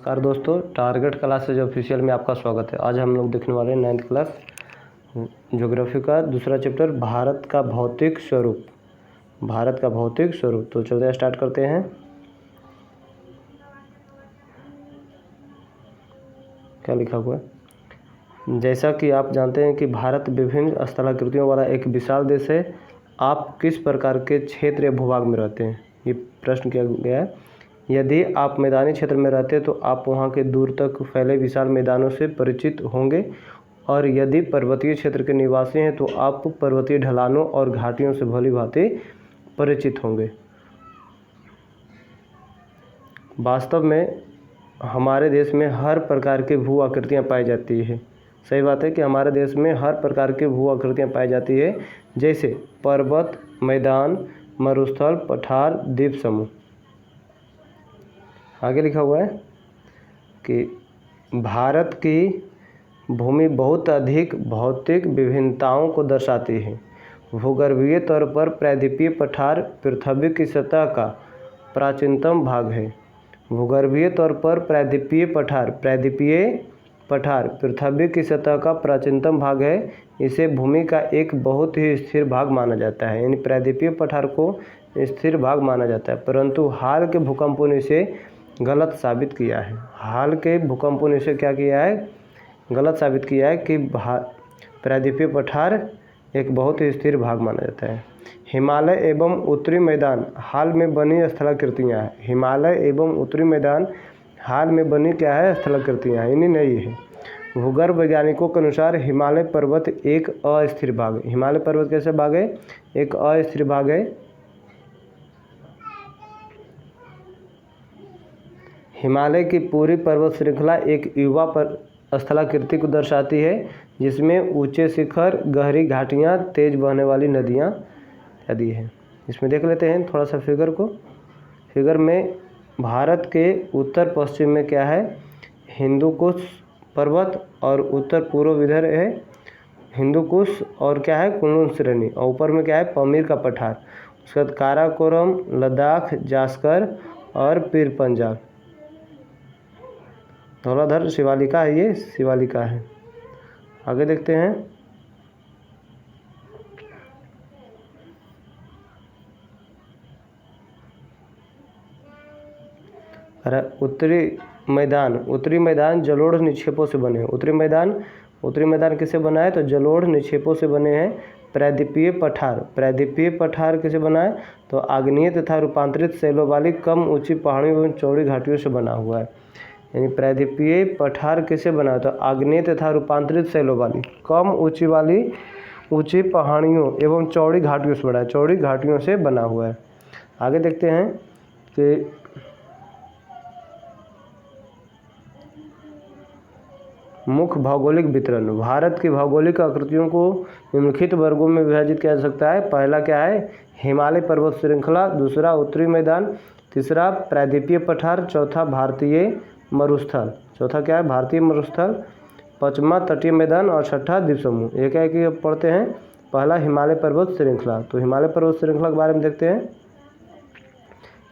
नमस्कार दोस्तों, target classes official में आपका स्वागत है। आज हम लोग देखने वाले हैं 9th क्लास ज्योग्राफी का दूसरा चैप्टर भारत का भौतिक स्वरूप। भारत का भौतिक स्वरूप। तो चलिए स्टार्ट करते हैं। क्या लिखा हुआ है? जैसा कि आप जानते हैं कि भारत विभिन्न स्थलाकृतियों वाला एक विशाल देश है। आप किस प्रकार के क्षेत्र या भूभाग में रहते हैं, ये प्रश्न किया गया है। यदि आप मैदानी क्षेत्र में रहते हैं तो आप वहां के दूर तक फैले विशाल मैदानों से परिचित होंगे, और यदि पर्वतीय क्षेत्र के निवासी हैं तो आप पर्वतीय ढलानों और घाटियों से भली भांति परिचित होंगे। वास्तव में हमारे देश में हर प्रकार की भू आकृतियाँ पाई जाती है। सही बात है कि हमारे देश में हर प्रकार की भू आकृतियाँ पाई जाती है, जैसे पर्वत, मैदान, मरुस्थल, पठार, द्वीप समूह। आगे लिखा हुआ है कि भारत की भूमि बहुत अधिक भौतिक विभिन्नताओं को दर्शाती है। भूगर्भीय तौर पर प्रायद्वीपीय पठार पृथ्वी की सतह का प्राचीनतम भाग है। भूगर्भीय तौर पर प्रायद्वीपीय पठार पृथ्वी की सतह का प्राचीनतम भाग है। इसे भूमि का एक बहुत ही स्थिर भाग माना जाता है, यानी प्रायद्वीपीय पठार को स्थिर भाग माना जाता है, परंतु हाल के भूकंपों ने इसे गलत साबित किया है। हाल के भूकंपों ने इसे क्या किया है? गलत साबित किया है कि प्रायद्वीपीय पठार एक बहुत ही स्थिर भाग माना जाता है। हिमालय एवं उत्तरी मैदान हाल में बनी स्थलाकृतियाँ हैं। हिमालय एवं उत्तरी मैदान हाल में बनी क्या है? स्थलाकृतियाँ, यानी नई है। भूगर्भ वैज्ञानिकों के अनुसार हिमालय पर्वत एक अस्थिर भाग है। हिमालय पर्वत कैसे भाग है? एक अस्थिर भाग है। हिमालय की पूरी पर्वत श्रृंखला एक युवा पर स्थलाकृति को दर्शाती है, जिसमें ऊंचे शिखर, गहरी घाटियाँ, तेज बहने वाली नदियाँ आदि हैं। इसमें देख लेते हैं थोड़ा सा फिगर को। फिगर में भारत के उत्तर पश्चिम में क्या है? हिंदू कुश पर्वत, और उत्तर पूर्व इधर है हिंदू कुश और क्या है? कुनलुन श्रेणी, और ऊपर में क्या है? पमीर का पठार। उसके बाद काराकोरम, लद्दाख, जास्कर और पीर पंजाब। धौलाधर शिवालिका है, ये शिवालिका है। आगे देखते हैं। उत्तरी मैदान जलोढ़ निक्षेपों से बने हैं। उत्तरी मैदान किससे बना है? तो जलोढ़ निक्षेपों से बने हैं। प्रायद्वीपीय पठार किसे बना है? तो आग्नेय तथा रूपांतरित शैलों वाली कम ऊंची पहाड़ियों एवं चौड़ी घाटियों से बना हुआ है। यानी प्रायद्वीपीय पठार किसे बना है? तो आग्नेय तथा रूपांतरित शैलों वाली कम ऊंची पहाड़ियों एवं चौड़ी घाटियों से बना है। चौड़ी घाटियों से बना हुआ है। आगे देखते हैं कि मुख्य भौगोलिक वितरण। भारत की भौगोलिक आकृतियों को निम्नलिखित वर्गों में विभाजित किया जा सकता है। पहला क्या है? हिमालय पर्वत श्रृंखला। दूसरा उत्तरी मैदान। तीसरा प्रायद्वीपीय पठार। चौथा भारतीय मरुस्थल। चौथा क्या है? भारतीय मरुस्थल। पांचवा तटीय मैदान, और छठा द्वीप समूह। ये क्या है कि पढ़ते हैं? पहला हिमालय पर्वत श्रृंखला। तो हिमालय पर्वत श्रृंखला के बारे में देखते हैं।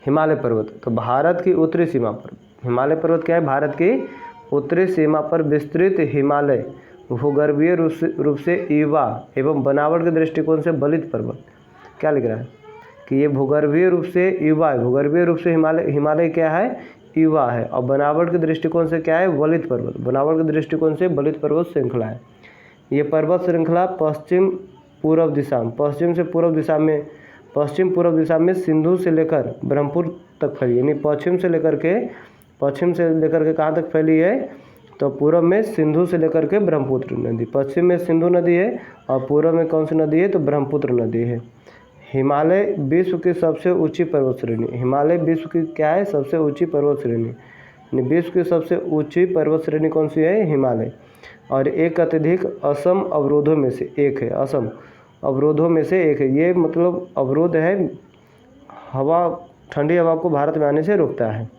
हिमालय पर्वत तो भारत की उत्तरी सीमा पर, हिमालय पर्वत क्या है? भारत की उत्तरी सीमा पर विस्तृत हिमालय भूगर्भीय रूप से युवा एवं बनावट के दृष्टिकोण से बलित पर्वत। क्या लिख रहा है कि ये भूगर्भीय रूप से युवा है। भूगर्भीय रूप से हिमालय क्या है? युवा है, और बनावट के दृष्टिकोण से क्या है? वलित पर्वत। बनावट के दृष्टिकोण से बलित पर्वत श्रृंखला है। ये पर्वत श्रृंखला पश्चिम पूर्व दिशा में सिंधु से लेकर ब्रह्मपुत्र तक फैली। यानी पश्चिम से लेकर के कहाँ तक फैली है? तो पूर्व में सिंधु से लेकर के ब्रह्मपुत्र नदी। पश्चिम में सिंधु नदी है, और पूर्व में कौन सी नदी है? तो ब्रह्मपुत्र नदी है। हिमालय विश्व की सबसे ऊंची पर्वत श्रेणी। हिमालय विश्व की क्या है? सबसे ऊंची पर्वत श्रेणी। विश्व की सबसे ऊंची पर्वत श्रेणी कौन सी है? हिमालय। और एक अत्यधिक असम अवरोधों में से एक है। असम अवरोधों में से एक है। ये मतलब अवरोध है, ठंडी हवा को भारत में आने से रोकता है।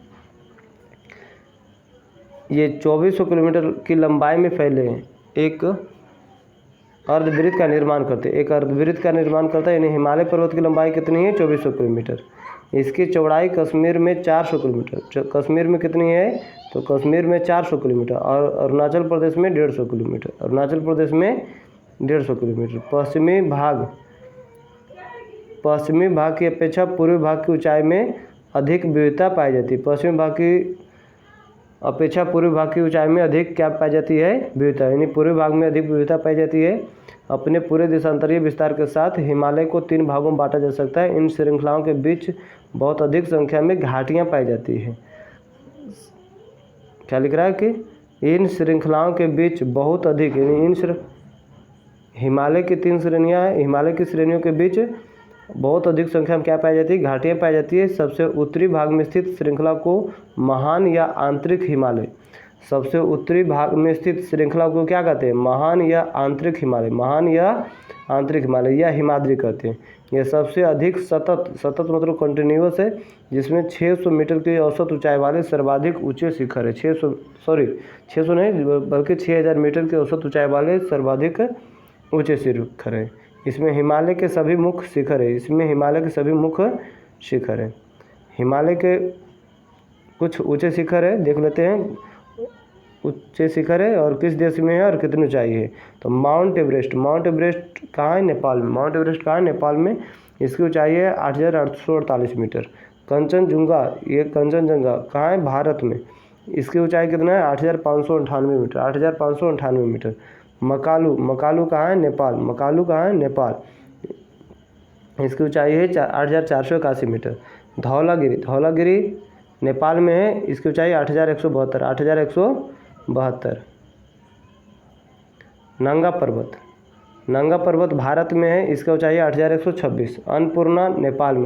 ये 2400 किलोमीटर की लंबाई में फैले हैं। एक अर्धवृत्त का निर्माण करते हैं। यानी हिमालय पर्वत की लंबाई कितनी है? 2400 किलोमीटर। इसकी चौड़ाई कश्मीर में 400 किलोमीटर। कश्मीर में कितनी है? तो कश्मीर में 400 किलोमीटर और अरुणाचल प्रदेश में 150 किलोमीटर। अरुणाचल प्रदेश में 150 किलोमीटर। पश्चिमी भाग की अपेक्षा पूर्वी भाग की ऊंचाई में अधिक विविधता पाई जाती है। पश्चिमी भाग की अपेक्षा पूर्वी भाग की ऊंचाई में अधिक क्या पाई जाती है? विविधता, यानी पूर्वी भाग में अधिक विविधता पाई जाती है। अपने पूरे देशांतरीय विस्तार के साथ हिमालय को 3 भागों में बांटा जा सकता है। इन श्रृंखलाओं के बीच बहुत अधिक संख्या में घाटियां पाई जाती हैं। क्या लिख रहा है कि इन श्रृंखलाओं के बीच बहुत अधिक, यानी हिमालय की 3 श्रेणियाँ हैं। हिमालय की श्रेणियों के बीच बहुत अधिक संख्या में क्या पाई जाती है? घाटियाँ पाई जाती है। सबसे उत्तरी भाग में स्थित श्रृंखला को महान या आंतरिक हिमालय, सबसे उत्तरी भाग में स्थित श्रृंखला को क्या कहते हैं? महान या आंतरिक हिमालय, महान या आंतरिक हिमालय या हिमाद्री कहते हैं। यह सबसे अधिक सतत मतलब कंटिन्यूअस है, जिसमें 600 मीटर की औसत ऊंचाई वाले सर्वाधिक ऊंचे शिखर है। 600 नहीं बल्कि 6000 मीटर की औसत ऊंचाई वाले सर्वाधिक ऊंचे शिखर है। इसमें हिमालय के सभी मुख्य शिखर है। हिमालय के कुछ ऊंचे शिखर है, देख लेते हैं। ऊंचे शिखर है और किस देश में है और कितनी ऊंचाई है? तो माउंट एवरेस्ट कहाँ है? नेपाल में। माउंट एवरेस्ट कहाँ है? नेपाल में। इसकी ऊंचाई है 8848 मीटर। कंचनजंगा कहाँ है? भारत में। इसकी ऊंचाई कितना है? 8598 मीटर। 8598 मीटर। मकालू कहाँ है? नेपाल। इसकी ऊंचाई है 8481 मीटर। धौलागिरी नेपाल में है। इसकी ऊंचाई 8172। नंगा पर्वत भारत में है। इसका ऊंचाई 8126। अन्नपूर्णा नेपाल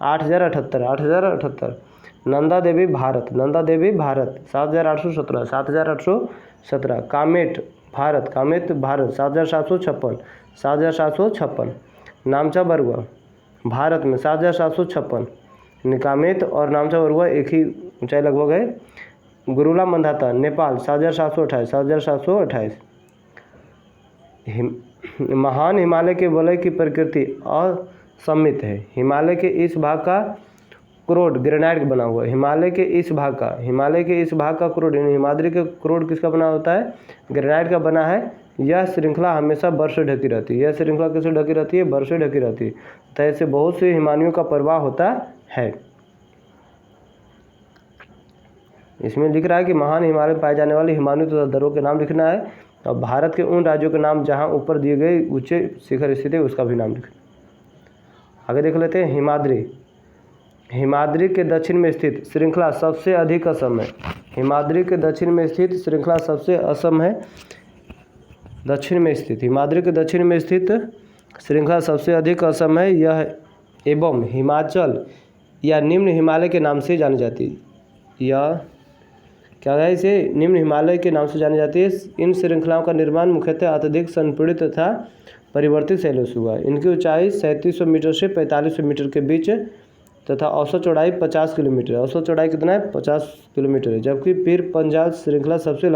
8078। नंदा देवी भारत 7817। कामेट भारत 7756। नामचा बरुआ भारत में 7756। कामेत और नामचा बरुआ एक ही ऊंचाई लगभग है। गुरुला मंदाता नेपाल 7728। महान हिमालय के वलय की प्रकृति असममित है। हिमालय के इस भाग का क्रोड ग्रेनाइट बना हुआ है। हिमालय के इस भाग का क्रोड, हिमाद्री के क्रोड किसका बना होता है? ग्रेनाइट का बना है। यह श्रृंखला हमेशा बर्फ से ढकी रहती है। यह श्रृंखला किससे ढकी रहती है? बर्फ से ढकी रहती है। तो ऐसे बहुत से हिमानियों का प्रवाह होता है। इसमें लिख रहा है कि महान हिमालय में पाए जाने वाले हिमानियों तथा दर्रों के नाम लिखना है और भारत के उन राज्यों के नाम जहां ऊपर दिए गए ऊंचे शिखर स्थित है उसका भी नाम लिखना। आगे देख लेते हैं हिमाद्री के दक्षिण में स्थित श्रृंखला सबसे अधिक असम है। हिमाद्री के दक्षिण में स्थित श्रृंखला सबसे असम है। हिमाद्री के दक्षिण में स्थित श्रृंखला सबसे अधिक असम है। यह एवं हिमाचल या निम्न हिमालय के नाम से जानी जाती है। यह क्या है? इसे निम्न हिमालय के नाम से जानी जाती है। इन श्रृंखलाओं का निर्माण मुख्यतः अत्यधिक संपीड़ित तथा परिवर्तित शैलों से हुआ है। इनकी ऊंचाई 3700 मीटर से 4500 मीटर के बीच तथा औसत चौड़ाई 50 किलोमीटर। औसत चौड़ाई कितना है? 50 किलोमीटर है। जबकि पीर पंजाल श्रृंखला सबसे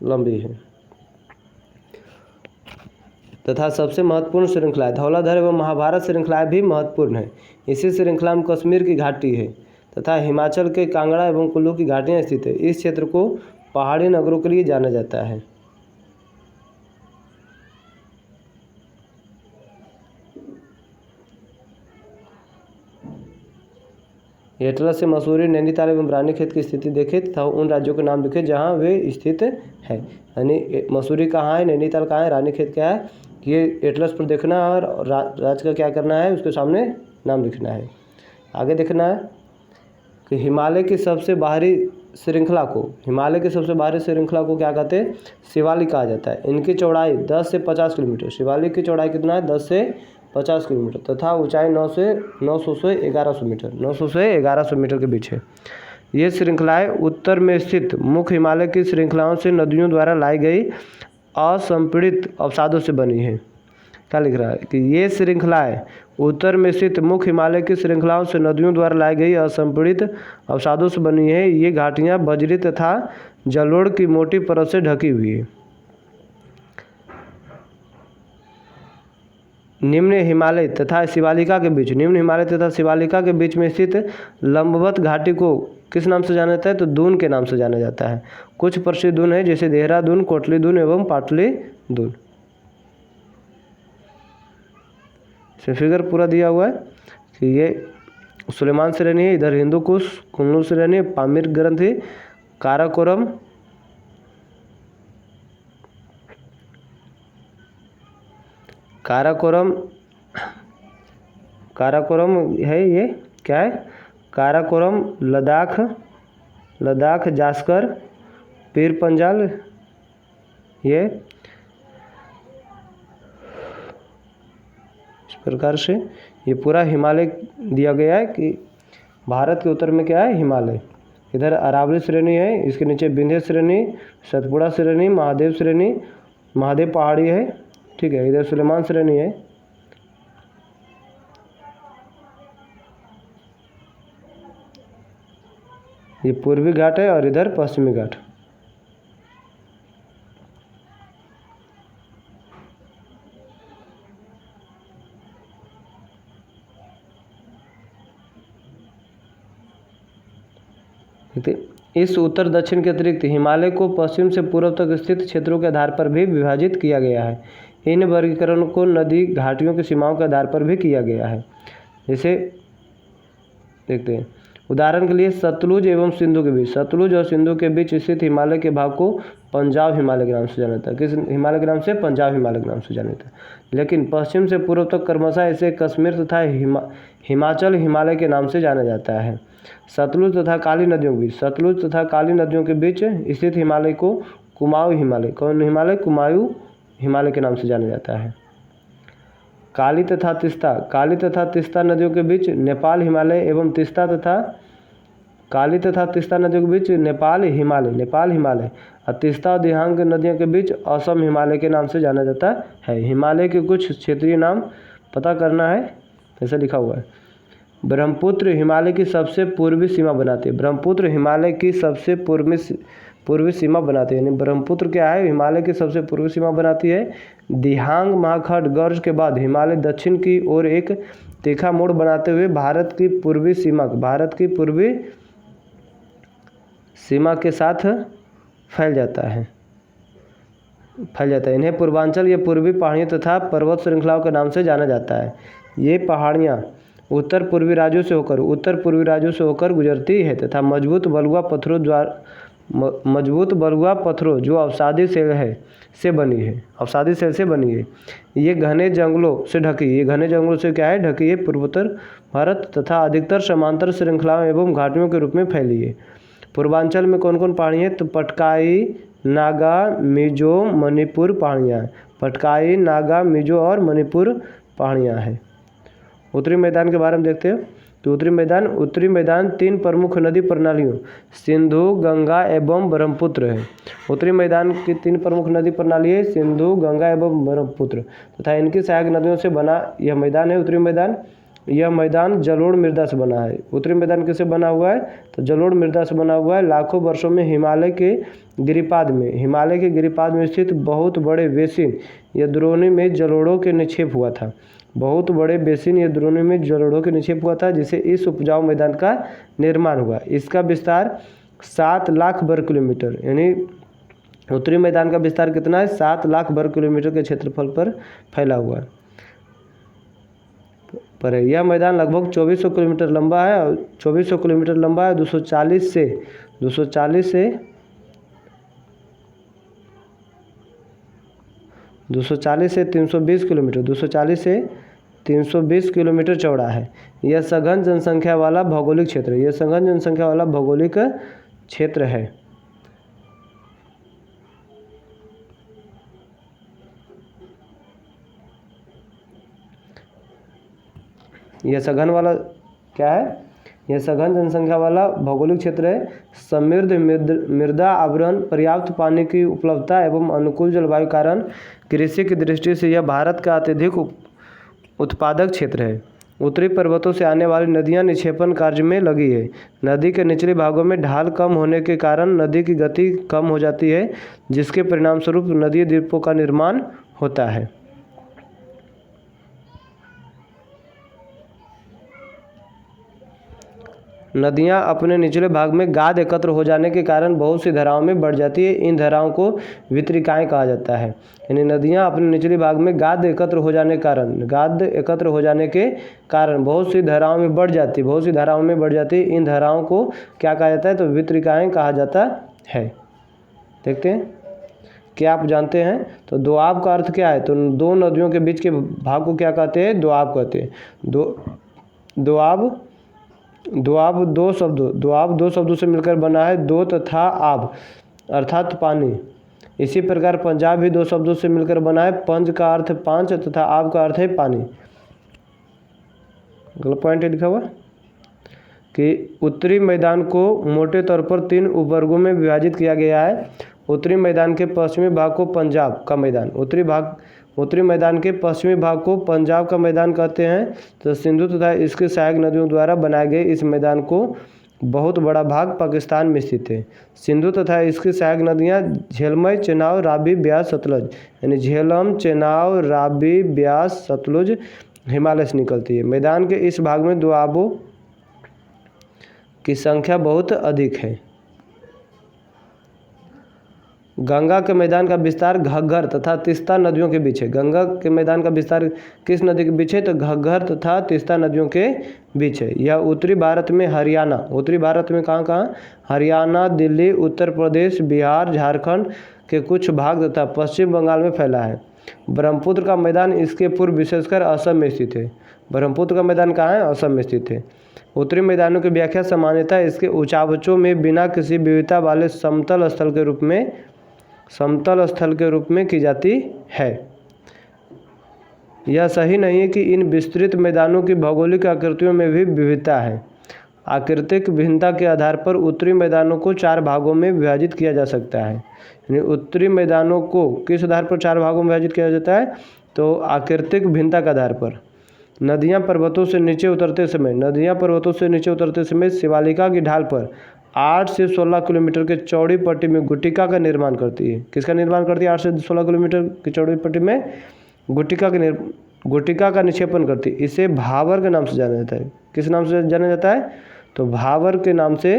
लंबी है। तथा सबसे महत्वपूर्ण श्रृंखला है। धौलाधर एवं महाभारत श्रृंखलाएं भी महत्वपूर्ण है। इसी श्रृंखला में कश्मीर की घाटी है तथा हिमाचल के कांगड़ा एवं कुल्लू की घाटियां स्थित है। इस क्षेत्र को पहाड़ी नगरों के लिए जाना जाता है। एटलस से मसूरी, नैनीताल एवं रानीखेत की स्थिति देखें तथा उन राज्यों के नाम लिखें जहां वे स्थित है। यानी मसूरी कहाँ है, नैनीताल कहाँ है, रानीखेत क्या है, ये एटलस पर देखना है और राज्य का क्या करना है, उसके सामने नाम लिखना है। आगे देखना है कि हिमालय की सबसे बाहरी श्रृंखला को क्या कहते हैं? शिवालिक कहा जाता है। इनकी चौड़ाई 10 से 50 किलोमीटर। शिवालिक की चौड़ाई कितना है? 10 से 50 किलोमीटर तथा ऊंचाई 900 से 1100 मीटर के बीच है। ये श्रृंखलाएं उत्तर में स्थित मुख्य हिमालय की श्रृंखलाओं से नदियों द्वारा लाई गई असंपीड़ित अवसादों से बनी है। क्या लिख रहा है कि ये श्रृंखलाएं उत्तर में स्थित मुख्य हिमालय की श्रृंखलाओं से नदियों द्वारा लाई गई असंपीड़ित अवसादों से बनी है। ये घाटियां बजरी तथा जलोढ़ की मोटी परत से ढकी हुई है। निम्न हिमालय तथा शिवालिका के बीच, निम्न हिमालय तथा शिवालिका के बीच में स्थित लंबवत घाटी को किस नाम से जाना जाता है? तो दून के नाम से जाना जाता है। कुछ प्रसिद्ध दून है जैसे देहरादून, कोटली दून एवं पाटली दून। इसे फिगर पूरा दिया हुआ है कि ये सुलेमान श्रेणी है, इधर हिंदू कुश, कुल्लू श्रेणी है, पामीर ग्रंथि, काराकोरम, काराकोरम, काराकोरम है, ये क्या है? काराकोरम, लद्दाख, लद्दाख, जास्कर, पीर पंजाल, ये इस प्रकार से ये पूरा हिमालय दिया गया है कि भारत के उत्तर में क्या है? हिमालय। इधर अरावली श्रेणी है, इसके नीचे विंध्य श्रेणी, सतपुड़ा श्रेणी, महादेव श्रेणी, महादेव पहाड़ी है, ठीक है। इधर सुलेमान श्रेणी है। ये पूर्वी घाट है और इधर पश्चिमी घाट। इस उत्तर दक्षिण के अतिरिक्त हिमालय को पश्चिम से पूर्व तक स्थित क्षेत्रों के आधार पर भी विभाजित किया गया है। इन वर्गीकरण को नदी घाटियों की सीमाओं के आधार पर भी किया गया है। जैसे देखते हैं, उदाहरण के लिए सतलुज एवं सिंधु के बीच, सतलुज और सिंधु के बीच स्थित हिमालय के भाग को पंजाब हिमालय के नाम से जाना जाता है। किस हिमालय के नाम से? पंजाब हिमालय के नाम से जाना जाता है। लेकिन पश्चिम से पूर्व तक क्रमशः इसे कश्मीर तथा हिमाचल हिमालय के नाम से जाना जाता है। सतलुज तथा काली नदियों के बीच, सतलुज तथा काली नदियों के बीच स्थित हिमालय को कुमाऊं हिमालय, कौन हिमालय? कुमाऊं हिमालय के नाम से जाना जाता है। काली तथा तीस्ता, काली तथा तीस्ता नदियों के बीच नेपाल हिमालय एवं तीस्ता तथा काली तथा तीस्ता नदियों के बीच नेपाल हिमालय, नेपाल हिमालय और तीस्ता और दिहांग नदियों के बीच असम हिमालय के नाम से जाना जाता है। हिमालय के कुछ क्षेत्रीय नाम पता करना है, ऐसा लिखा हुआ है। ब्रह्मपुत्र हिमालय की सबसे पूर्वी सीमा बनाती है, ब्रह्मपुत्र हिमालय की सबसे पूर्वी सीमा बनाती है। यानी ब्रह्मपुत्र क्या है? हिमालय की सबसे पूर्वी सीमा बनाती है। दिहांग महाखंड गर्ज के बाद हिमालय दक्षिण की ओर एक तीखा मोड़ बनाते हुए भारत की पूर्वी सीमा के साथ फैल जाता है। इन्हें पूर्वांचल या पूर्वी पहाड़ियों तथा पर्वत श्रृंखलाओं के नाम से जाना जाता है। ये पहाड़ियाँ उत्तर पूर्वी राज्यों से होकर गुजरती है तथा मजबूत बलुआ पत्थरों जो अवसादी सेल से बनी है। ये घने जंगलों से क्या है? ढकी है। पूर्वोत्तर भारत तथा अधिकतर समांतर श्रृंखलाओं एवं घाटियों के रूप में फैली है। पूर्वांचल में कौन कौन पहाड़ियाँ हैं? तो पटकाई, नागा, मिजो, मणिपुर पहाड़ियाँ हैं। पटकाई, नागा, मिजो और मणिपुर पहाड़ियाँ हैं। उत्तरी मैदान के बारे में देखते हैं। तो उत्तरी मैदान 3 प्रमुख नदी प्रणालियों सिंधु, गंगा एवं ब्रह्मपुत्र है। उत्तरी मैदान की 3 प्रमुख नदी प्रणाली है, सिंधु, गंगा एवं ब्रह्मपुत्र तथा इनकी सहायक नदियों से बना यह मैदान है उत्तरी मैदान। यह मैदान जलोढ़ मृदा से बना है। उत्तरी मैदान किससे बना हुआ है? तो जलोढ़ मृदा से बना हुआ है। लाखों वर्षों में हिमालय के गिरिपाद में स्थित बहुत बड़े बेसिन या द्रोणी में जलोढ़ों के निक्षेप हुआ था। जिससे इस उपजाऊ मैदान का निर्माण हुआ। इसका विस्तार 7 लाख वर्ग किलोमीटर, यानी उत्तरी मैदान का विस्तार कितना है? 7 लाख वर्ग किलोमीटर के क्षेत्रफल पर फैला हुआ है। यह मैदान लगभग 2400 किलोमीटर लंबा है और 240 से 320 किलोमीटर चौड़ा है। यह सघन जनसंख्या वाला भौगोलिक क्षेत्र है। यह सघन वाला क्या है? यह सघन जनसंख्या वाला भौगोलिक क्षेत्र है। समृद्ध मृदा आवरण, पर्याप्त पानी की उपलब्धता एवं अनुकूल जलवायु कारण कृषि की दृष्टि से यह भारत का अत्यधिक उत्पादक क्षेत्र है। उत्तरी पर्वतों से आने वाली नदियां निक्षेपण कार्य में लगी है। नदी के निचले भागों में ढाल कम होने के कारण नदी की गति कम हो जाती है, जिसके परिणामस्वरूप नदी द्वीपों का निर्माण होता है। नदियाँ अपने निचले भाग में गाद एकत्र हो जाने के कारण बहुत सी धाराओं में बढ़ जाती है। इन धाराओं को वितरिकाएँ कहा जाता है। यानी नदियाँ अपने निचले भाग में गाद एकत्र हो जाने के कारण बहुत सी धाराओं में बढ़ जाती है। इन धाराओं को क्या कहा जाता है? तो वितरिकाएँ कहा जाता है। देखते हैं क्या आप जानते हैं। तो दोआब का अर्थ क्या है? तो दो नदियों के बीच के भाग को क्या कहते हैं? दोआब कहते हैं। दोआब दो शब्दों से मिलकर बना है, दो तथा आब अर्थात पानी। इसी प्रकार पंजाब भी दो शब्दों से मिलकर बना है, पंज का अर्थ पांच तथा आब का अर्थ है पानी। अगला पॉइंट लिखा हुआ कि उत्तरी मैदान को मोटे तौर पर 3 उपवर्गों में विभाजित किया गया है। उत्तरी मैदान के पश्चिमी भाग को पंजाब का मैदान, उत्तरी मैदान के पश्चिमी भाग को पंजाब का मैदान कहते हैं। तो सिंधु तथा इसके सहायक नदियों द्वारा बनाए गए इस मैदान को बहुत बड़ा भाग पाकिस्तान में स्थित है। सिंधु तथा इसकी सहायक नदियाँ झेलम, चेनाब, रावी, ब्यास, सतलुज, यानी झेलम, चेनाब, रावी, ब्यास, सतलुज हिमालय से निकलती है। मैदान के इस भाग में दोआबों की संख्या बहुत अधिक है। गंगा के मैदान का विस्तार घग्गर तथा तीस्ता नदियों के बीच है। गंगा के मैदान का विस्तार किस नदी के बीच है? तो घग्गर तथा तीस्ता नदियों के बीच है। यह उत्तरी भारत में कहाँ? हरियाणा, दिल्ली, उत्तर प्रदेश, बिहार, झारखंड के कुछ भाग तथा पश्चिम बंगाल में फैला है। ब्रह्मपुत्र का मैदान इसके पूर्व विशेषकर असम में स्थित है। ब्रह्मपुत्र का मैदान कहाँ है? असम में स्थित है। उत्तरी मैदानों की व्याख्या सामान्यतः इसके ऊंचावचों में बिना किसी विविधता वाले समतल स्थल के रूप में की जाती है। यह सही नहीं है कि इन विस्तृत मैदानों की भौगोलिक आकृतियों में भी विविधता है। आकृतिक भिन्नता के आधार पर उत्तरी मैदानों को 4 भागों में विभाजित किया जा सकता है। यानी उत्तरी मैदानों को किस आधार पर 4 भागों में विभाजित किया जाता है? तो आकृतिक भिन्नता के आधार पर। नदियाँ पर्वतों से नीचे उतरते समय शिवालिका की ढाल पर 8 से 16 किलोमीटर के चौड़ी पट्टी में गुटिका का निर्माण करती है। किसका निर्माण करती है? 8 से 16 किलोमीटर की चौड़ी पट्टी में गुटिका का निक्षेपण करती है। इसे भावर के नाम से जाना जाता है। किस नाम से जाना जाता है? तो भावर के नाम से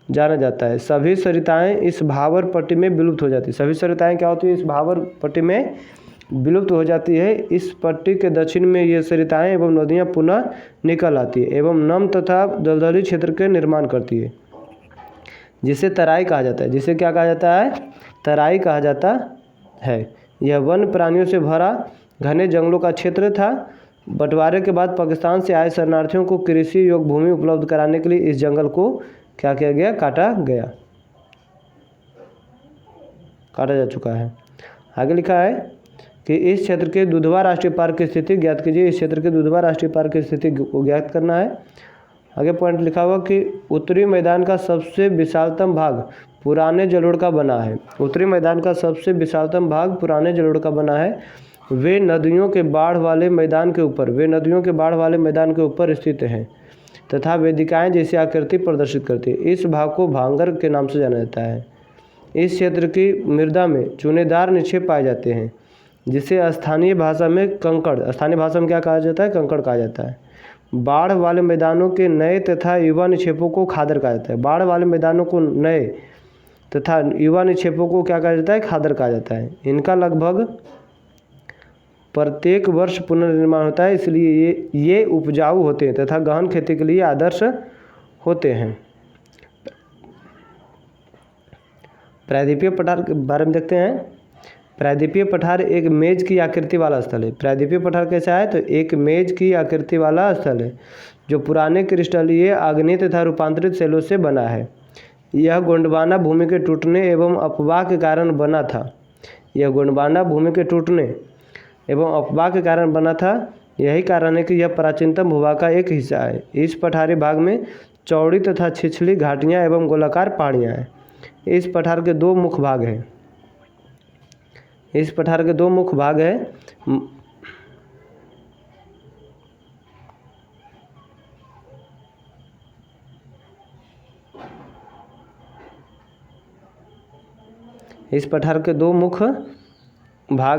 जाना जाता है। सभी सरिताएं इस भावर पट्टी में विलुप्त हो जाती है। सभी सरिताएं क्या होती है? इस भावर पट्टी में विलुप्त हो जाती है। इस पट्टी के दक्षिण में ये सरिताएं एवं नदियाँ पुनः निकल आती है एवं नम तथा दलदली क्षेत्र के निर्माण करती है, जिसे तराई कहा जाता है। जिसे क्या कहा जाता है? तराई कहा जाता है। यह वन प्राणियों से भरा घने जंगलों का क्षेत्र था। बंटवारे के बाद पाकिस्तान से आए शरणार्थियों को कृषि योग्य भूमि उपलब्ध कराने के लिए इस जंगल को क्या किया गया? काटा जा चुका है। आगे लिखा है कि इस क्षेत्र के दुधवा राष्ट्रीय पार्क की स्थिति ज्ञात कीजिए। इस क्षेत्र के दुधवा राष्ट्रीय पार्क की स्थिति को ज्ञात करना है। आगे पॉइंट लिखा हुआ कि उत्तरी मैदान का सबसे विशालतम भाग पुराने जलोढ़ का बना है। उत्तरी मैदान का सबसे विशालतम भाग पुराने जलोढ़ का बना है। वे नदियों के बाढ़ वाले मैदान के ऊपर स्थित हैं तथा वेदिकाएं जैसी आकृति प्रदर्शित करती है। इस भाग को भांगर के नाम से जाना जाता है। इस क्षेत्र की मृदा में चूनेदार निक्षेप पाए जाते हैं, जिसे स्थानीय भाषा में क्या कहा जाता है? कंकड़ कहा जाता है। बाढ़ वाले मैदानों के नए तथा युवा निक्षेपों को खादर कहा जाता है। बाढ़ वाले मैदानों को नए तथा युवा निक्षेपों को क्या कहा जाता है? खादर कहा जाता है। इनका लगभग प्रत्येक वर्ष पुनर्निर्माण होता है, इसलिए ये उपजाऊ होते हैं तथा गहन खेती के लिए आदर्श होते हैं। प्रायद्वीपीय पठार के बारे में देखते हैं। प्रायद्वीपीय पठार एक मेज की आकृति वाला स्थल है। प्रायद्वीपीय पठार कैसा है? तो एक मेज की आकृति वाला स्थल है जो पुराने क्रिस्टलीय, आग्नेय तथा रूपांतरित शैलों से बना है। यह गोंडवाना भूमि के टूटने एवं अपवाह के कारण बना था। यही कारण है कि यह प्राचीनतम भूभाग का एक हिस्सा है। इस पठारी भाग में चौड़ी तथा छिछली घाटियाँ एवं गोलाकार पहाड़ियाँ हैं। इस पठार के दो मुख्य भाग हैं। इस पठार के दो मुख्य भाग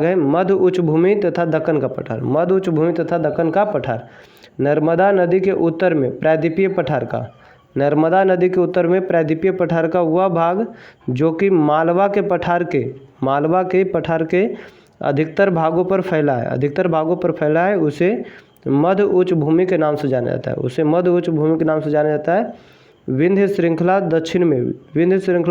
हैं, मध्य उच्च भूमि तथा दक्कन का पठार। नर्मदा नदी के उत्तर में प्रायद्वीपीय पठार का, नर्मदा नदी के उत्तर में प्रायद्वीपीय पठार का वह भाग जो कि मालवा के पठार के अधिकतर भागों पर फैला है उसे मध्य उच्च भूमि के नाम से जाना जाता है। विंध्य श्रृंखला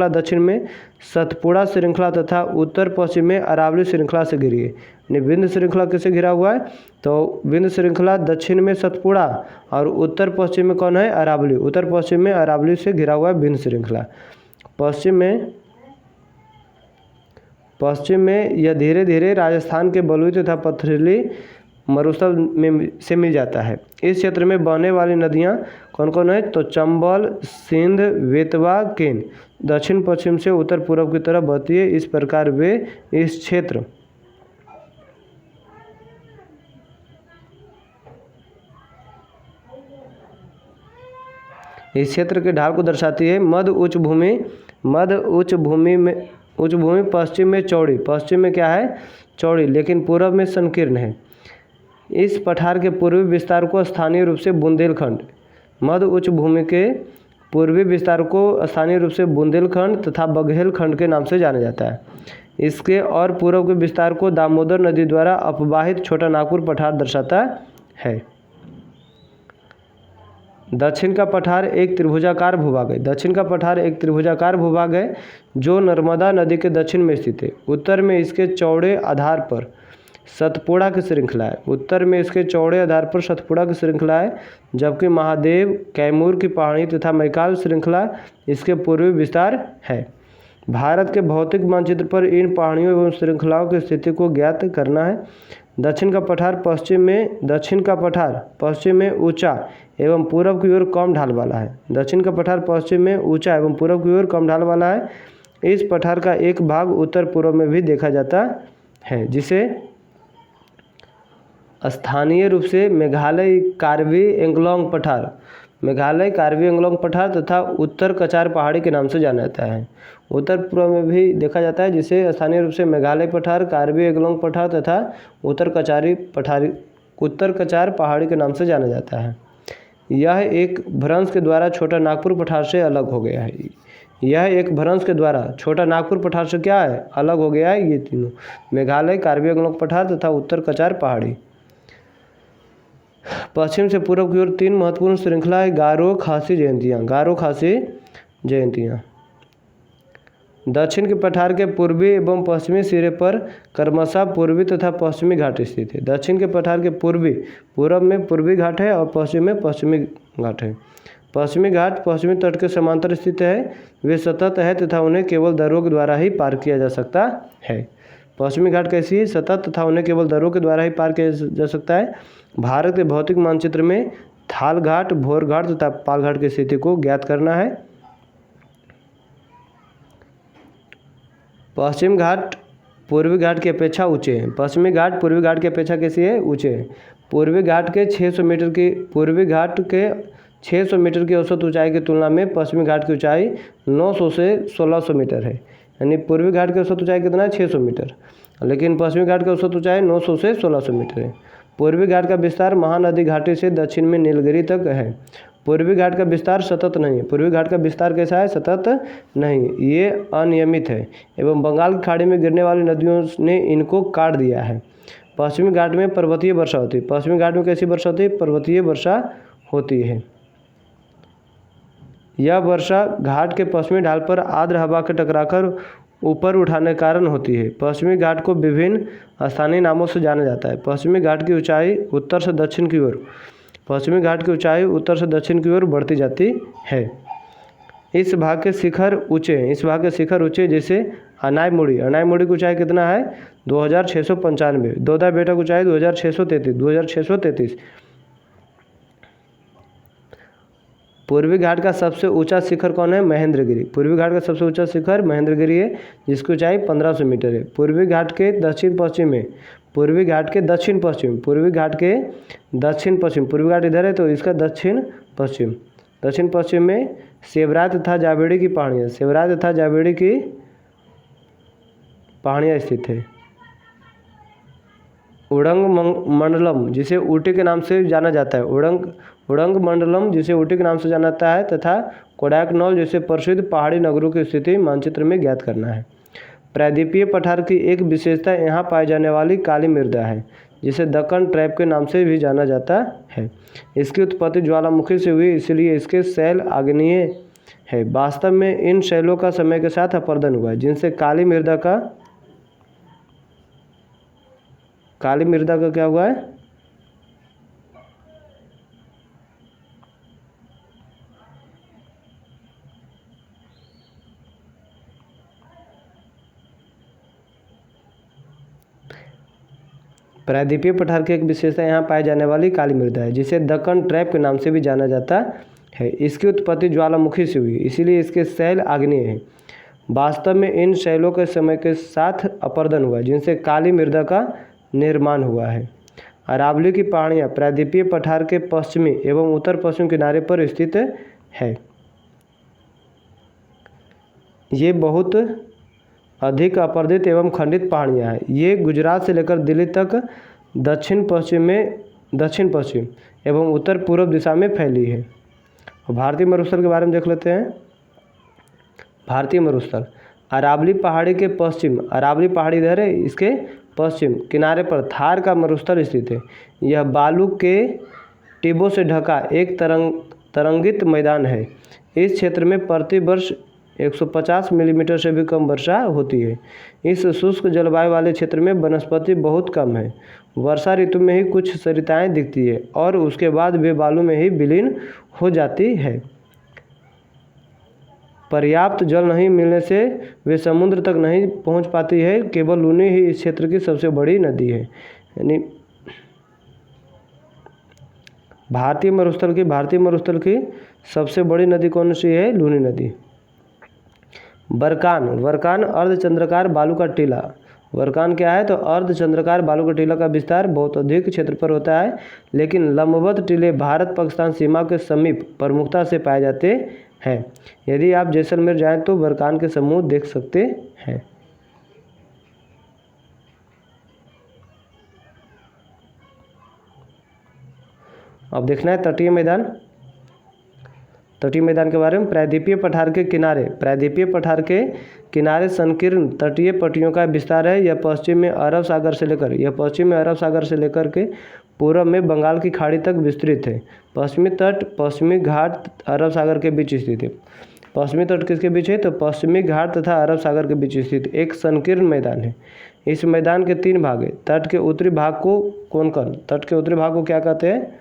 दक्षिण में सतपुड़ा श्रृंखला तथा उत्तर पश्चिम में अरावली श्रृंखला से घिरी है। यानी विंध्य श्रृंखला किससे घिरा हुआ है? तो विंध्य श्रृंखला दक्षिण में सतपुड़ा और उत्तर पश्चिम में कौन है? अरावली। उत्तर पश्चिम में अरावली से घिरा हुआ है विंध्य श्रृंखला। पश्चिम में यह धीरे धीरे राजस्थान के बलुई तथा पथरीली मरुस्थल में से मिल जाता है। इस क्षेत्र में बहने वाली नदियाँ कौन कौन है? तो चंबल, सिंध, बेतवा, केन दक्षिण पश्चिम से उत्तर पूर्व की तरफ बहती है। इस प्रकार वे इस क्षेत्र के ढाल को दर्शाती है। मध्य उच्च भूमि पश्चिम में चौड़ी, पश्चिम में क्या है? चौड़ी, लेकिन पूर्व में संकीर्ण है। इस पठार के पूर्वी विस्तार को स्थानीय रूप से बुंदेलखंड, मध्य उच्च भूमि के पूर्वी विस्तार को स्थानीय रूप से बुंदेलखंड तथा बघेलखंड के नाम से जाना जाता है। इसके और पूर्व के विस्तार को दामोदर नदी द्वारा अपवाहित छोटा नागपुर पठार दर्शाता है। दक्षिण का पठार एक त्रिभुजाकार भूभाग है जो नर्मदा नदी के दक्षिण में स्थित है। उत्तर में इसके चौड़े आधार पर सतपुड़ा की श्रृंखला है, जबकि महादेव, कैमूर की पहाड़ी तथा मैकाल श्रृंखला इसके पूर्वी विस्तार है। भारत के भौतिक मानचित्र पर इन पहाड़ियों एवं श्रृंखलाओं की स्थिति को ज्ञात करना है। दक्षिण का पठार पश्चिम में ऊंचा एवं पूर्व की ओर कम ढाल वाला है। इस पठार का एक भाग उत्तर पूर्व में भी देखा जाता है, जिसे स्थानीय रूप से मेघालय कार्बी एंगलोंग पठार तथा उत्तर कचार पहाड़ी के नाम से जाना जाता है। उत्तर पूर्व में भी देखा जाता है, जिसे स्थानीय रूप से मेघालय पठार, कार्बी एंगलोंग पठार तथा उत्तर कचार पहाड़ी के नाम से जाना जाता है। यह एक भ्रंश के द्वारा छोटा नागपुर पठार से अलग हो गया है। अलग हो गया है। ये तीनों मेघालय, कार्बी एंगलोंग पठार तथा उत्तर कचार पहाड़ी। पश्चिम से पूर्व की ओर तीन महत्वपूर्ण श्रृंखलाएं गारो खासी जयंतियाँ। दक्षिण के पठार के पूर्वी एवं पश्चिमी सिरे पर क्रमशः पूर्वी तथा पश्चिमी घाट स्थित है। दक्षिण के पठार के पूर्व में पूर्वी घाट है और पश्चिम में पश्चिमी घाट है। पश्चिमी घाट पश्चिमी तट के समांतर स्थित है। वे सतत है तथा उन्हें केवल दर्रों के द्वारा ही पार किया जा सकता है। पश्चिमी घाट कैसी है? सतत तथा उन्हें केवल दर्रों के द्वारा ही पार किया जा सकता है। भारत के भौतिक मानचित्र में थाल घाट, भोर घाट तथा पाल घाट की स्थिति को ज्ञात करना है। पश्चिम घाट पूर्वी घाट की अपेक्षा ऊंचे हैं। पश्चिमी घाट पूर्वी घाट की अपेक्षा कैसी है? ऊंचे हैं। पूर्वी घाट के 600 मीटर की औसत ऊंचाई की तुलना में पश्चिमी घाट की ऊंचाई 900 से 1600 मीटर है। यानी पूर्वी घाट की औसत ऊंचाई कितना है? 600 मीटर, लेकिन पश्चिमी घाट की औसत ऊंचाई 900 से 1600 मीटर है। पूर्वी घाट का विस्तार महानदी घाटी से दक्षिण में नीलगिरी तक है। पूर्वी घाट का विस्तार सतत नहीं है। पूर्वी घाट का विस्तार कैसा है? सतत नहीं, ये अनियमित है एवं बंगाल की खाड़ी में गिरने वाली नदियों ने इनको काट दिया है। पश्चिमी घाट में पर्वतीय वर्षा होती है। पश्चिमी घाट में कैसी वर्षा होती है? पर्वतीय वर्षा होती है। यह वर्षा घाट के पश्चिमी ढाल पर आर्द्र हवा के टकराकर ऊपर उठाने के कारण होती है। पश्चिमी घाट को विभिन्न स्थानीय नामों से जाना जाता है। पश्चिमी घाट की ऊंचाई उत्तर से दक्षिण की ओर बढ़ती जाती है। इस भाग के शिखर ऊंचे जैसे अनायमुड़ी की ऊंचाई कितना है? 2695। दोदा बेटा की ऊंचाई 2633। पूर्वी घाट का सबसे ऊंचा शिखर कौन है? महेंद्रगिरी। पूर्वी घाट का सबसे ऊंचा शिखर महेंद्रगिरी है, जिसकी ऊंचाई 1500 मीटर है। पूर्वी घाट के दक्षिण पश्चिम पूर्वी घाट इधर है, तो इसका दक्षिण पश्चिम में सेवराय तथा जावेड़ी की पहाड़ियाँ स्थित है। उड़ंग मंडलम, जिसे ऊटी के नाम से जाना जाता है, उड़ंगमंडलम जिसे ऊटी के नाम से जाना जाता है तथा कोडाइकनाल जैसे प्रसिद्ध पहाड़ी नगरों की स्थिति मानचित्र में ज्ञात करना है। प्रायद्वीपीय पठार की एक विशेषता यहाँ पाई जाने वाली काली मृदा है जिसे दक्कन ट्रैप के नाम से भी जाना जाता है। इसकी उत्पत्ति ज्वालामुखी से हुई इसलिए इसके शैल आग्नेय है। वास्तव में इन शैलों का समय के साथ अपरदन हुआ जिनसे काली मृदा का क्या हुआ है, प्रायद्वीपीय पठार की एक विशेषता यहाँ पाई जाने वाली काली मृदा है जिसे दक्कन ट्रैप के नाम से भी जाना जाता है। इसकी उत्पत्ति ज्वालामुखी से हुई इसीलिए इसके शैल आग्नेय हैं। वास्तव में इन शैलों के समय के साथ अपरदन हुआ जिनसे काली मृदा का निर्माण हुआ है। अरावली की पहाड़ियाँ प्रायद्वीपीय पठार के पश्चिमी एवं उत्तर पश्चिम किनारे पर स्थित है। ये बहुत अधिक अपर्दित एवं खंडित पहाड़ियाँ हैं। ये गुजरात से लेकर दिल्ली तक दक्षिण पश्चिम एवं उत्तर पूर्व दिशा में फैली है। भारतीय मरुस्थल के बारे में देख लेते हैं। भारतीय मरुस्थल अरावली पहाड़ी के पश्चिम, अरावली पहाड़ी इधर है, इसके पश्चिम किनारे पर थार का मरुस्थल स्थित है। यह बालू के टिब्बों से ढका एक तरंगित मैदान है। इस क्षेत्र में प्रति वर्ष 150 मिलीमीटर से भी कम वर्षा होती है। इस शुष्क जलवायु वाले क्षेत्र में वनस्पति बहुत कम है। वर्षा ऋतु में ही कुछ सरिताएं दिखती है और उसके बाद वे बालू में ही विलीन हो जाती है। पर्याप्त जल नहीं मिलने से वे समुद्र तक नहीं पहुंच पाती है। केवल लूनी ही इस क्षेत्र की सबसे बड़ी नदी है। यानी भारतीय मरुस्थल की सबसे बड़ी नदी कौन सी है? लूनी नदी। वर्कान अर्धचंद्राकार बालू का टीला। वर्कान क्या है? तो अर्धचंद्राकार बालू का टीला का विस्तार बहुत अधिक क्षेत्र पर होता है, लेकिन लंबवत टीले भारत पाकिस्तान सीमा के समीप प्रमुखता से पाए जाते हैं। यदि आप जैसलमेर जाएं तो वर्कान के समूह देख सकते हैं। अब देखना है तटीय मैदान के बारे में। प्रायद्वीपीय पठार के किनारे संकीर्ण तटीय पट्टियों का विस्तार है। यह पश्चिम में अरब सागर से लेकर के पूर्व में बंगाल की खाड़ी तक विस्तृत है। पश्चिमी घाट अरब सागर के बीच स्थित है। पश्चिमी तट किसके बीच है? तो पश्चिमी घाट तथा अरब सागर के बीच स्थित एक संकीर्ण मैदान है। इस मैदान के 3 भाग हैं। तट के उत्तरी भाग को क्या कहते हैं?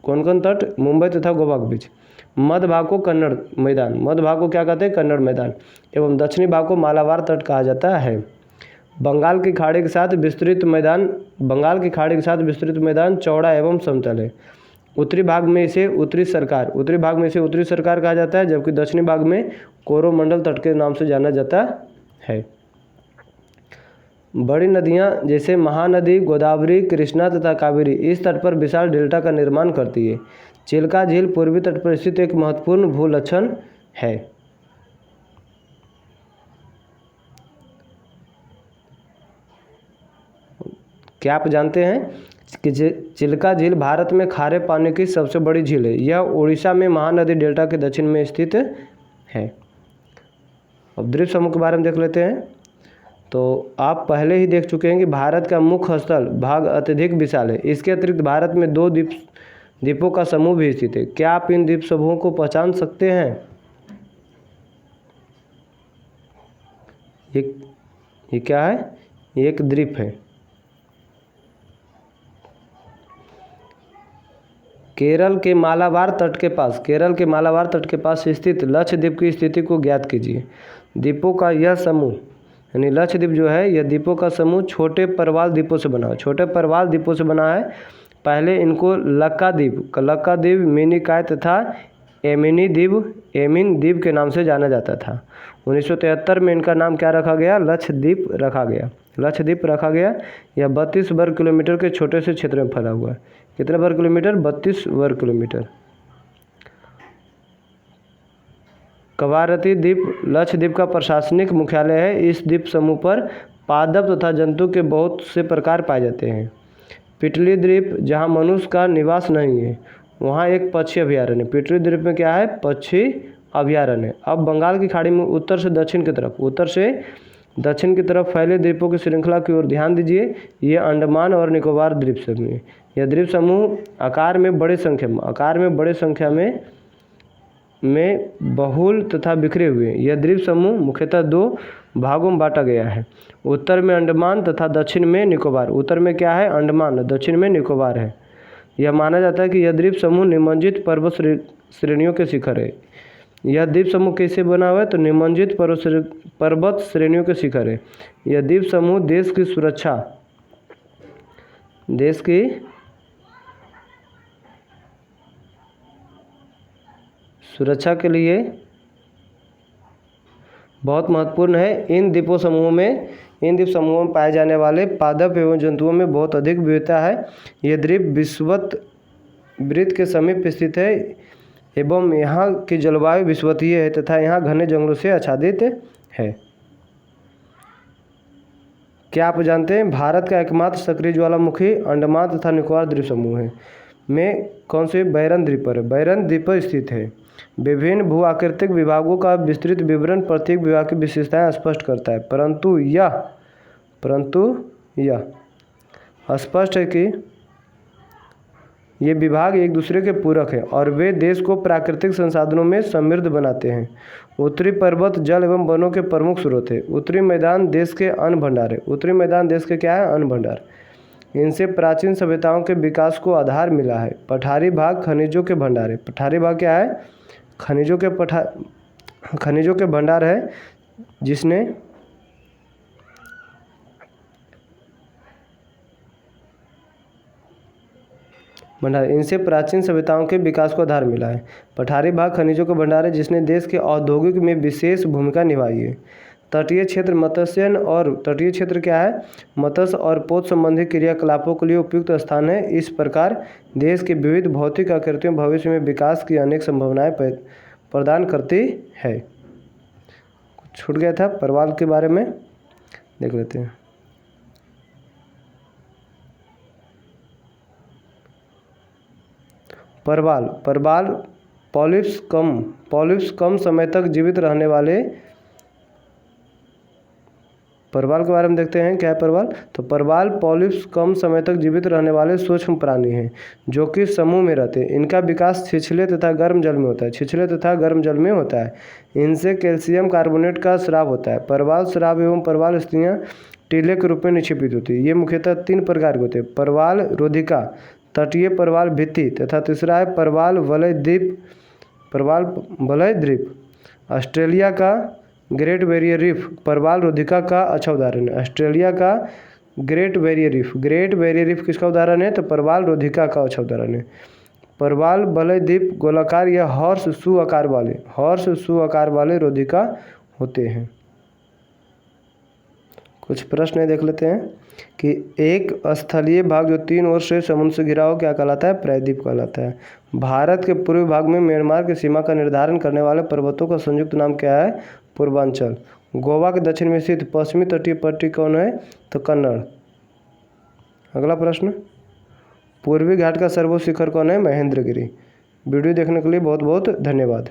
कोंकण तट, मुंबई तथा गोवा के बीच। मध्य भाग को कन्नड़ मैदान एवं दक्षिणी भाग को मालाबार तट कहा जाता है। बंगाल की खाड़ी के साथ विस्तृत मैदान चौड़ा एवं समतल है। उत्तरी भाग में इसे उत्तरी सरकार कहा जाता है, जबकि दक्षिणी भाग में कोरोमंडल तट के नाम से जाना जाता है। बड़ी नदियां जैसे महानदी, गोदावरी, कृष्णा तथा कावेरी इस तट पर विशाल डेल्टा का निर्माण करती है। चिल्का झील पूर्वी तट पर स्थित एक महत्वपूर्ण भूलक्षण है। क्या आप जानते हैं कि चिल्का झील भारत में खारे पानी की सबसे बड़ी झील है। यह उड़ीसा में महानदी डेल्टा के दक्षिण में स्थित है। अब द्वीप समूह के बारे में देख लेते हैं। तो आप पहले ही देख चुके हैं कि भारत का मुख्य स्थल भाग अत्यधिक विशाल है। इसके अतिरिक्त भारत में 2 द्वीपों का समूह भी स्थित है। क्या आप इन द्वीप समूहों को पहचान सकते हैं? ये क्या है? एक द्वीप है। केरल के मालाबार तट के पास स्थित लक्षद्वीप की स्थिति को ज्ञात कीजिए। द्वीपों का यह समूह यानी लक्षद्वीप जो है, यह द्वीपों का समूह छोटे परवाल द्वीपों से बना है। पहले इनको लक्का द्वीप, मिनिकॉय तथा एमिन द्वीप के नाम से जाना जाता था। 1973 में इनका नाम क्या रखा गया? लक्षद्वीप रखा गया। यह 32 वर्ग किलोमीटर के छोटे से क्षेत्र में फैला हुआ है। कितने वर्ग किलोमीटर? 32 वर्ग किलोमीटर। कवारती द्वीप लक्षद्वीप का प्रशासनिक मुख्यालय है। इस द्वीप समूह पर पादप तथा जंतु के बहुत से प्रकार पाए जाते हैं। पिटली द्वीप जहाँ मनुष्य का निवास नहीं है वहाँ एक पक्षी अभयारण्य है। पिटली द्वीप में क्या है? पक्षी अभयारण्य है। अब बंगाल की खाड़ी में उत्तर से दक्षिण की तरफ फैले द्वीपों की श्रृंखला की ओर ध्यान दीजिए। ये अंडमान और निकोबार द्वीप समूह है। यह द्वीप समूह आकार में बड़े संख्या में बहुल तथा बिखरे हुए। यह द्वीप समूह मुख्यतः 2 भागों में बांटा गया है। उत्तर में अंडमान तथा दक्षिण में निकोबार। उत्तर में क्या है? अंडमान, दक्षिण में निकोबार है। यह माना जाता है कि यह द्वीप समूह निमज्जित पर्वत श्रेणियों के शिखर है। यह द्वीप समूह कैसे बना हुआ है? तो निमज्जित पर्वत श्रेणियों के शिखर है। यह द्वीप समूह देश की सुरक्षा के लिए बहुत महत्वपूर्ण है। इन द्वीप समूहों में पाए जाने वाले पादप एवं जंतुओं में बहुत अधिक विविधता है। यह द्वीप विषुवत वृत्त के समीप स्थित है एवं यहाँ की जलवायु विषुवतीय है तथा यहाँ घने जंगलों से आच्छादित है। क्या आप जानते हैं भारत का एकमात्र सक्रिय ज्वालामुखी अंडमान तथा निकोबार द्वीप समूह है में कौन से? बैरन द्वीप पर। बैरन द्वीप पर स्थित है। विभिन्न भू आकृतिक विभागों का विस्तृत विवरण प्रत्येक विभाग की विशेषताएं स्पष्ट करता है, परंतु यह स्पष्ट है कि ये विभाग एक दूसरे के पूरक हैं और वे देश को प्राकृतिक संसाधनों में समृद्ध बनाते हैं। उत्तरी पर्वत जल एवं वनों के प्रमुख स्रोत है। उत्तरी मैदान देश के अन्न भंडार है। उत्तरी मैदान देश के क्या है? अन्न भंडार। इनसे प्राचीन सभ्यताओं के विकास को आधार मिला है। पठारी भाग खनिजों के भंडार है। पठारी भाग क्या है? खनिजों के भंडार है जिसने इनसे प्राचीन सभ्यताओं के विकास को आधार मिला है। पठारी भाग खनिजों का भंडार है जिसने देश के औद्योगिक में विशेष भूमिका निभाई है। तटीय क्षेत्र तटीय क्षेत्र क्या है? मत्स्य और पोत संबंधी क्रियाकलापों के लिए उपयुक्त स्थान है। इस प्रकार देश की विविध भौतिक आकृतियों भविष्य में विकास की अनेक संभावनाएं प्रदान करती है। छूट गया था परवाल के बारे में, देख लेते हैं। परवाल पॉलिप्स कम समय तक जीवित रहने वाले। परवाल के बारे में देखते हैं क्या है परवाल। तो परवाल पॉलिप्स कम समय तक जीवित रहने वाले सूक्ष्म प्राणी हैं जो कि समूह में रहते हैं। इनका विकास छिछले तथा गर्म जल में होता है। इनसे कैल्शियम कार्बोनेट का स्राव होता है। परवाल स्राव एवं परवाल स्त्रियाँ टीले के रूप में निक्षेपित होती है। ये मुख्यतः 3 प्रकार के होते हैं: परवाल रोधिका, तटीय परवाल भित्ति तथा तीसरा है परवाल वलय द्वीप। ऑस्ट्रेलिया का ग्रेट बैरियर रीफ परवाल रोधिका का अच्छा उदाहरण है। ऑस्ट्रेलिया का ग्रेट बैरियर रीफ किसका उदाहरण है? तो परवाल रोधिका का अच्छा उदाहरण है। परवाल वलय द्वीप गोलाकार या हॉर्स शू आकार वाले रोधिका होते हैं। कुछ प्रश्न देख लेते हैं कि एक स्थलीय भाग जो 3 ओर से समुद्र से घिरा हो क्या कहलाता है? प्रायद्वीप कहलाता है। भारत के पूर्वी भाग में म्यांमार की सीमा का निर्धारण करने वाले पर्वतों का संयुक्त नाम क्या है? पूर्वांचल। गोवा के दक्षिण में स्थित पश्चिमी तटीय पट्टी कौन है? तो कन्नड़। अगला प्रश्न, पूर्वी घाट का सर्वोच्च शिखर कौन है? महेंद्रगिरी। वीडियो देखने के लिए बहुत बहुत धन्यवाद।